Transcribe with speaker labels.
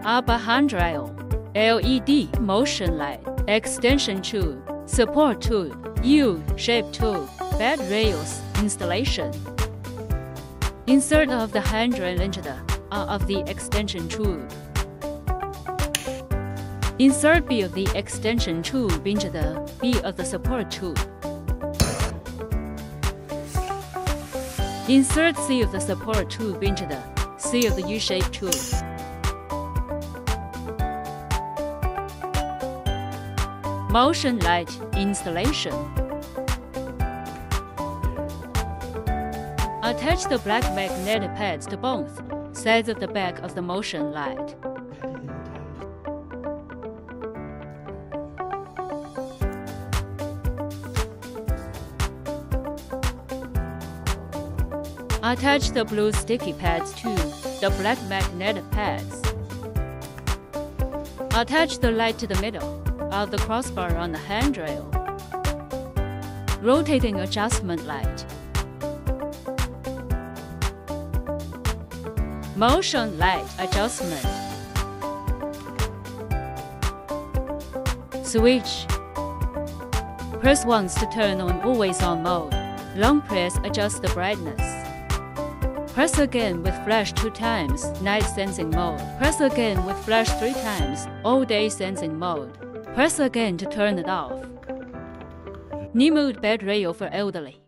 Speaker 1: upper handrail, LED motion light, extension tube, support tube, U-shaped tube, bed rails installation. Insert of the handrail into the R of the extension tube. Insert B of the extension tube into the B of the support tube. Insert C of the support tube into the C of the U-shaped tube. Motion light installation. Attach the black magnetic pads to both sides of the back of the motion light. Attach the blue sticky pads to the black magnetic pads. Attach the light to the middle of the crossbar on the handrail. Rotating adjustment light. Motion light adjustment. Switch. Press once to turn on always on mode. Long press adjusts the brightness. Press again with flash 2 times, night sensing mode. Press again with flash 3 times, all day sensing mode. Press again to turn it off. Nimood bed rail for elderly.